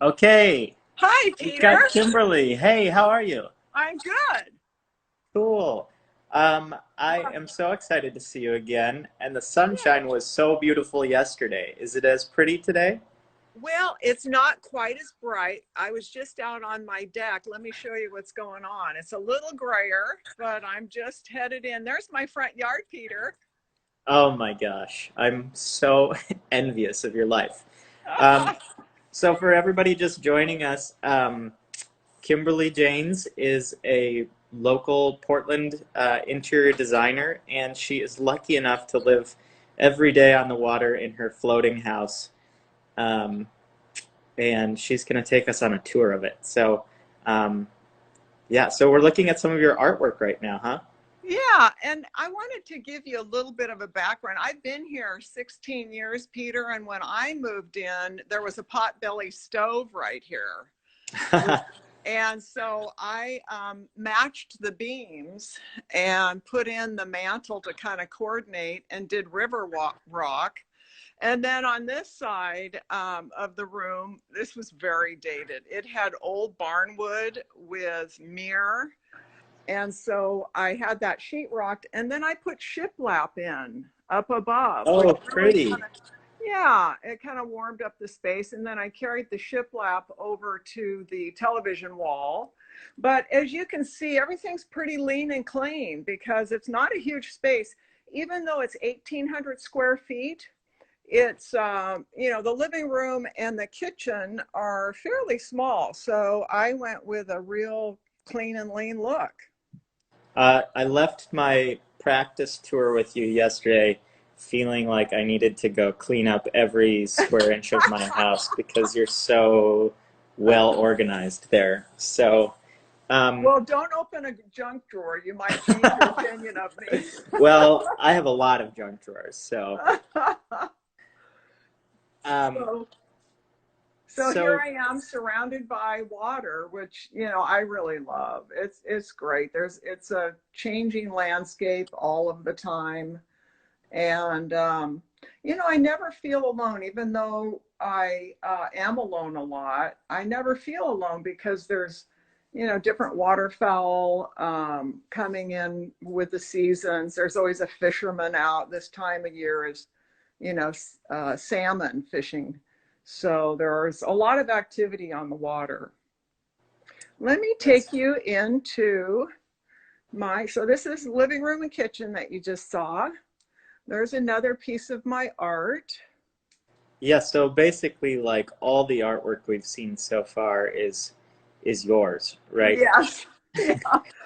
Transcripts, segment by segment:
Okay, Hi, we've Peter. got Kimberly. Hey, how are you? I'm good. Cool. I am so excited to see you again, and the Yeah. sunshine was so beautiful yesterday. Is it as pretty today? Well, it's not quite as bright. I was just out on my deck. Let me show you what's going on. It's a little grayer, but I'm just headed in. There's my front yard, Peter. Oh my gosh, I'm so envious of your life. Um, so for everybody just joining us, Kimberlee Jaynes is a local Portland interior designer, and she is lucky enough to live every day on the water in her floating house. Um, and she's going to take us on a tour of it. Um, yeah, so we're looking at some of your artwork right now, huh? Yeah, and I wanted to give you a little bit of a background. I've been here 16 years, Peter, and when I moved in, there was a potbelly stove right here. And so I matched the beams and put in the mantle to kind of coordinate and did rock. And then on this side of the room, this was very dated. It had old barnwood with mirror. And so I had that sheetrocked, and then I put shiplap in up above, which Oh, really pretty. yeah, it kind of warmed up the space. And then I carried the shiplap over to the television wall. But as you can see, everything's pretty lean and clean because it's not a huge space. Even though it's 1,800 square feet, it's, the living room and the kitchen are fairly small. So I went with a real clean and lean look. I left my practice tour with you yesterday feeling like I needed to go clean up every square inch of my house because you're so well organized there. Um, Well, don't open a junk drawer. You might change your opinion of me. well, I have a lot of junk drawers, um, so so here so I am surrounded by water, which I really love. It's great. It's a changing landscape all of the time. And I never feel alone, even though I am alone a lot. I never feel alone because there's different waterfowl coming in with the seasons. There's always a fisherman out. This time of year is salmon fishing, so there's a lot of activity on the water. Let me that's take you into so this is living room and kitchen that you just saw. There's another piece of my art. yeah, so basically like all the artwork we've seen so far is yours, right? Yes. Yeah.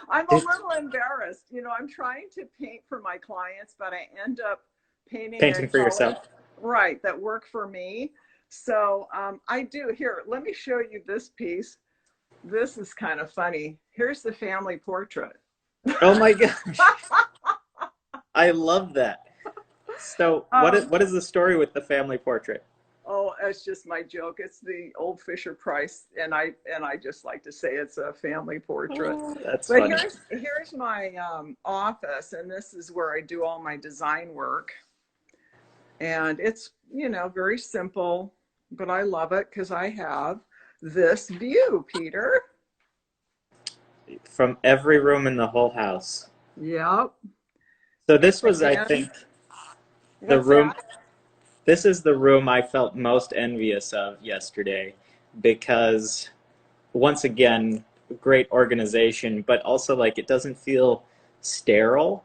I'm a little embarrassed. I'm trying to paint for my clients, but I end up painting in Painting for colors, yourself. right, that work for me. So I do. Here, let me show you this piece. This is kind of funny. Here's the family portrait. Oh my gosh. I love that. So, um, what is the story with the family portrait? oh, it's just my joke. It's the old Fisher Price, and I just like to say it's a family portrait. Oh, that's But funny. here's my office, and this is where I do all my design work. And it's very simple, but I love it because I have this view, Peter. From every room in the whole house. Yep. So And this was, I again, think, the what's room. that? This is the room I felt most envious of yesterday because, once again, great organization, but also like it doesn't feel sterile,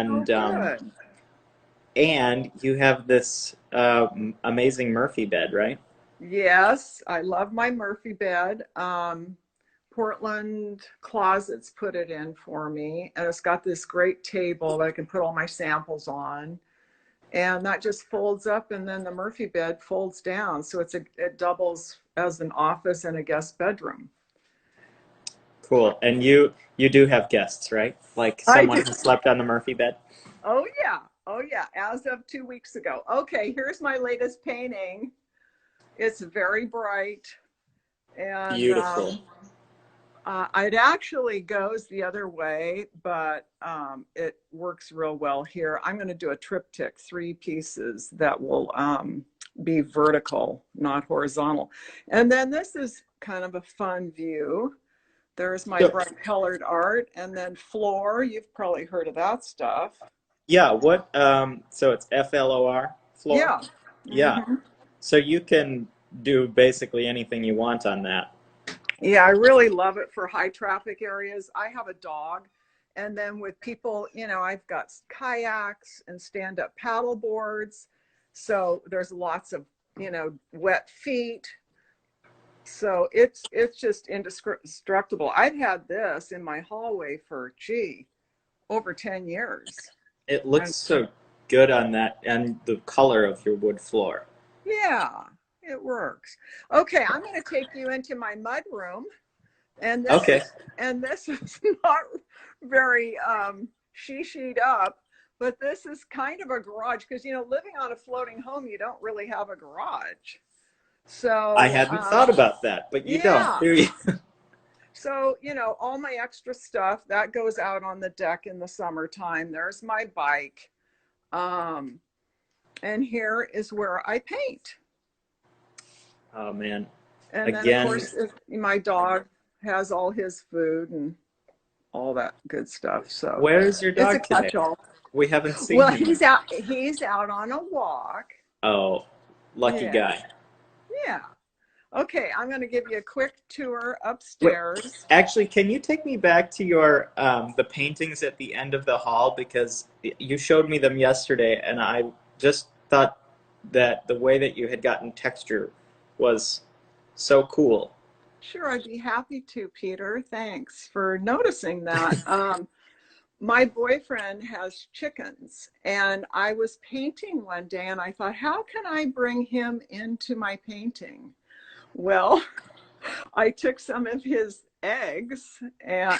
Oh, and good. you have this amazing Murphy bed, right? Yes, I love my Murphy bed. Portland Closets put it in for me, and it's got this great table that I can put all my samples on. And that just folds up, and then the Murphy bed folds down. So it doubles as an office and a guest bedroom. Cool. And you do have guests, right? Like I someone do. who slept on the Murphy bed? Oh, yeah. Oh, yeah. As of 2 weeks ago. Okay, here's my latest painting. It's very bright. And Beautiful. it actually goes the other way, but it works real well here. I'm going to do a triptych, three pieces that will be vertical, not horizontal. And then this is kind of a fun view. There's my So, bright colored art, and then floor. You've probably heard of that stuff. yeah, what so it's FLOR, floor? Yeah. Yeah. Hmm. So you can do basically anything you want on that. Yeah, I really love it for high traffic areas. I have a dog, and then with people, I've got kayaks and stand up paddle boards. So there's lots of, wet feet. So it's just indestructible. I've had this in my hallway for, over 10 years. It looks And so good on that and the color of your wood floor. yeah, it works. Okay, I'm going to take you into my mud room. And this Okay. is not very she-sheed up, but this is kind of a garage because living on a floating home, you don't really have a garage. I So hadn't thought about that, but you don't, yeah. do you? So all my extra stuff that goes out on the deck in the summertime. There's my bike. Um, and here is where I paint. Oh man. And then of Again, course my dog has all his food and all that good stuff. So where's your it's a dog today? catch-all. We haven't seen Well, him in. he's out on a walk. Oh, lucky Yeah. guy. Yeah. Okay, I'm going to give you a quick tour Wait, upstairs. actually, can you take me back to your the paintings at the end of the hall because you showed me them yesterday, and I just thought that the way that you had gotten texture was so cool. Sure, I'd be happy to, Peter. Thanks for noticing that. My boyfriend has chickens, and I was painting one day, and I thought, how can I bring him into my painting? Well, I took some of his eggs and,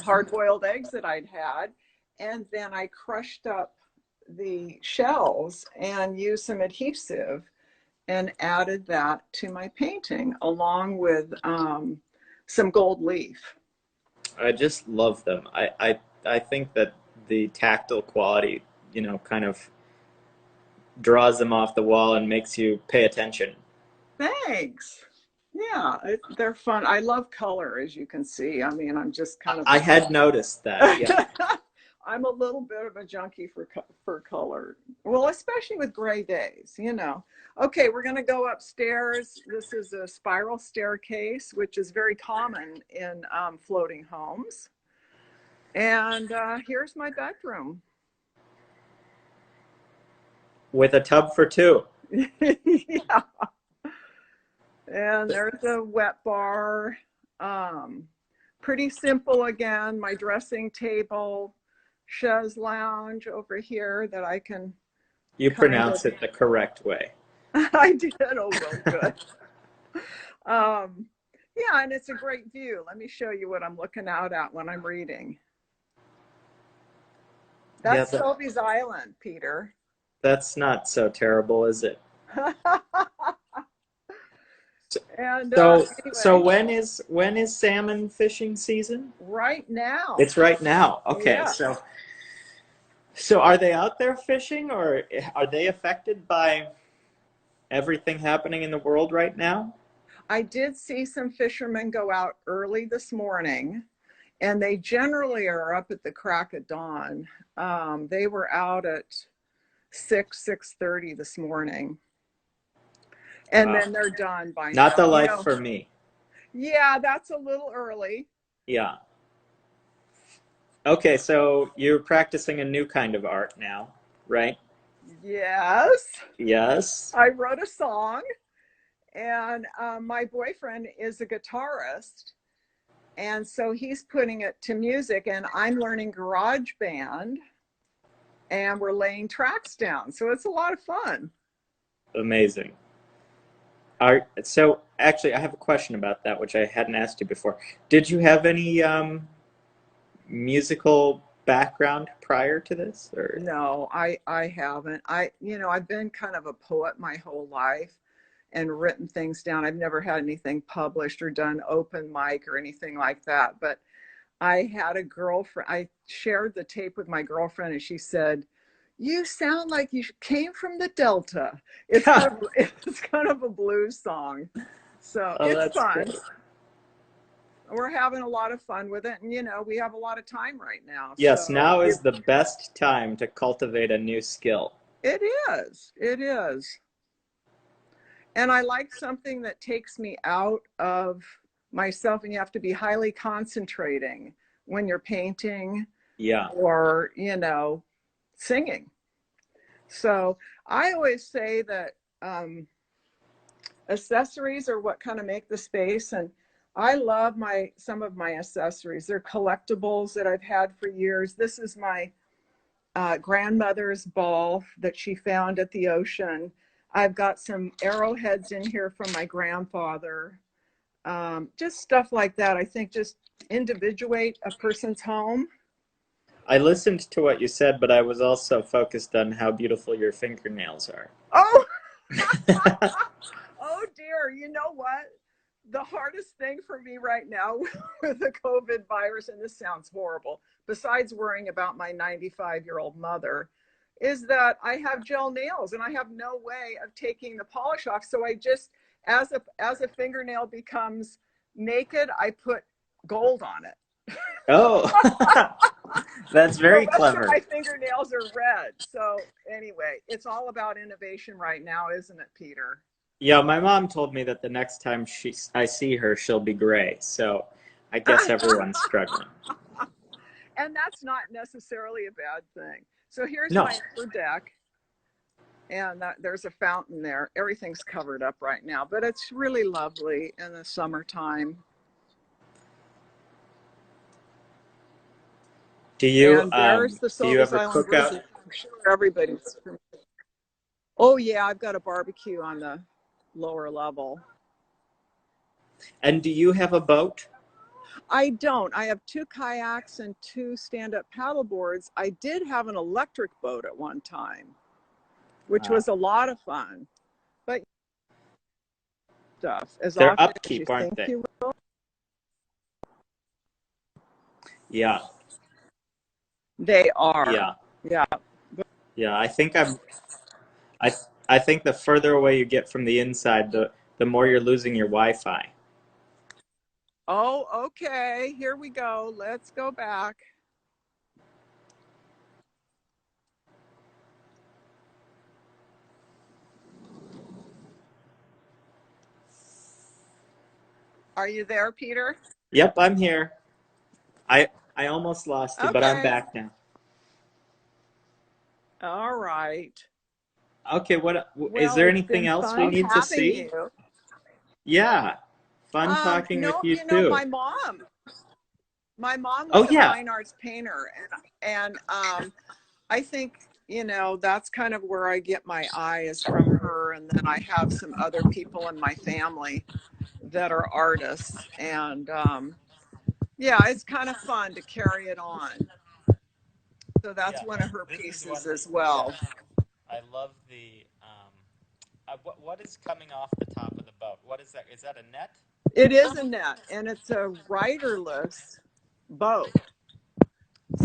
hard-boiled eggs that I'd had, and then I crushed up the shells and used some adhesive and added that to my painting along with some gold leaf. I just love them. I think that the tactile quality, kind of draws them off the wall and makes you pay attention. Thanks. Yeah, they're fun. I love color, as you can see. I mean, I'm just kind of I had noticed that. Yeah. I'm a little bit of a junkie for color. Well, especially with gray days. Okay, we're going to go upstairs. This is a spiral staircase, which is very common in floating homes. And here's my bedroom. With a tub for two. Yeah. And there's a wet bar. Pretty simple again. My dressing table, chaise lounge over here that I can You kind of. pronounce it the correct way. I did. Oh, well, good. Yeah, and it's a great view. Let me show you what I'm looking out at when I'm reading. Yeah, That's Sophie's Island, Peter. that's not so terrible, is it? And So anyway, when is salmon fishing season? right now, It's right now. Okay, yeah, so are they out there fishing, or are they affected by everything happening in the world right now? I did see some fishermen go out early this morning, and they generally are up at the crack of dawn. They were out at 6:30 this morning, and Wow. then they're done by Not now. the life for me. Yeah, that's a little early. Yeah. Okay, so you're practicing a new kind of art now, right? Yes, Yes. I wrote a song, and my boyfriend is a guitarist, and so he's putting it to music, and I'm learning garage band, and we're laying tracks down, so it's a lot of fun. Amazing. So actually, I have a question about that, which I hadn't asked you before. Did you have any musical background prior to this, or? No, I haven't. I've been kind of a poet my whole life and written things down. I've never had anything published or done open mic or anything like that. But I had a girlfriend. I shared the tape with my girlfriend, and she said, You sound like you came from the Delta. It's kind of a blues song. So Oh, it's that's fun. great. We're having a lot of fun with it. And, we have a lot of time right now. Yes, So now is the best time to cultivate a new skill. it is. It is. And I like something that takes me out of myself, and you have to be highly concentrating when you're painting Yeah. or, singing. So I always say that accessories are what kind of make the space. And I love some of my accessories. They're collectibles that I've had for years. This is my grandmother's ball that she found at the ocean. I've got some arrowheads in here from my grandfather. Just stuff like that. I think just individuate a person's home. I listened to what you said, but I was also focused on how beautiful your fingernails are. Oh, oh dear. You know what? The hardest thing for me right now with the COVID virus, and this sounds horrible, besides worrying about my 95-year-old mother, is that I have gel nails and I have no way of taking the polish off. So I just, as a fingernail becomes naked, I put gold on it. Oh, that's very The rest of clever. my fingernails are red. So anyway, it's all about innovation right now, isn't it, Peter? Yeah, my mom told me that the next time I see her, she'll be gray. So I guess everyone's struggling. And that's not necessarily a bad thing. So here's No. my upper deck. And there's a fountain there. Everything's covered up right now, but it's really lovely in the summertime. And there's the Do you Silvis ever Island cook out? Bridge. I'm sure everybody's. Oh yeah, I've got a barbecue on the lower level. And do you have a boat? I don't. I have 2 kayaks and 2 stand-up paddle boards. I did have an electric boat at one time, which was a lot of fun. But stuff as They're often as you upkeep, aren't think they? you will. Yeah, They are. yeah, Yeah. yeah. I I think the further away you get from the inside, the more you're losing your Wi-Fi. Oh, okay. Here we go. Let's go back. Are you there, Peter? Yep, I'm here. I almost lost you, but I'm Okay. back now. All right. Okay, is Well, there it's anything been else we fun need to having see? you. Yeah, fun talking with No, you too. my mom Oh was a yeah, fine arts painter, and I think, that's kind of where I get my eye is from her. And then I have some other people in my family that are artists. And yeah, it's kind of fun to carry it on. So that's yeah. one of her This is pieces wonderful. as well. I love the. What is coming off the top of the boat? What is that? Is that a net? It is a net, and it's a riderless boat.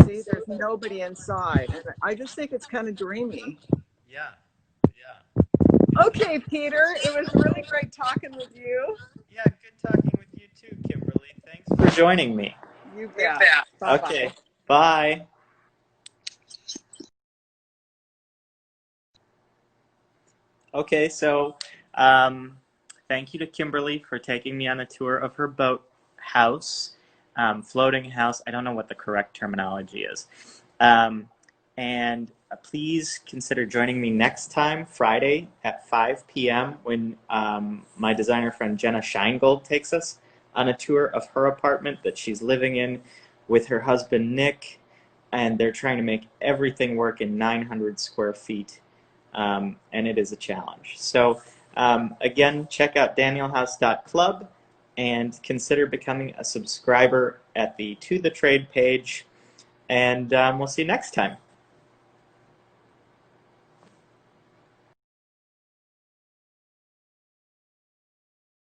See, there's nobody inside. And I just think it's kind of dreamy. Yeah, yeah. Okay, Peter, it was really great talking with you. Yeah, good talking with you too, Kimberly. Thanks for joining me. You You bet. bet. Bye Okay, bye. bye. Okay, so um, thank you to Kimberly for taking me on a tour of her boat house, floating house. I don't know what the correct terminology is. Um, and please consider joining me next time, Friday at 5 p.m., when my designer friend Jenna Scheingold takes us on a tour of her apartment that she's living in with her husband Nick, and they're trying to make everything work in 900 square feet. And it is a challenge. So again, check out danielhouse.club and consider becoming a subscriber at the To The Trade page. And we'll see you next time.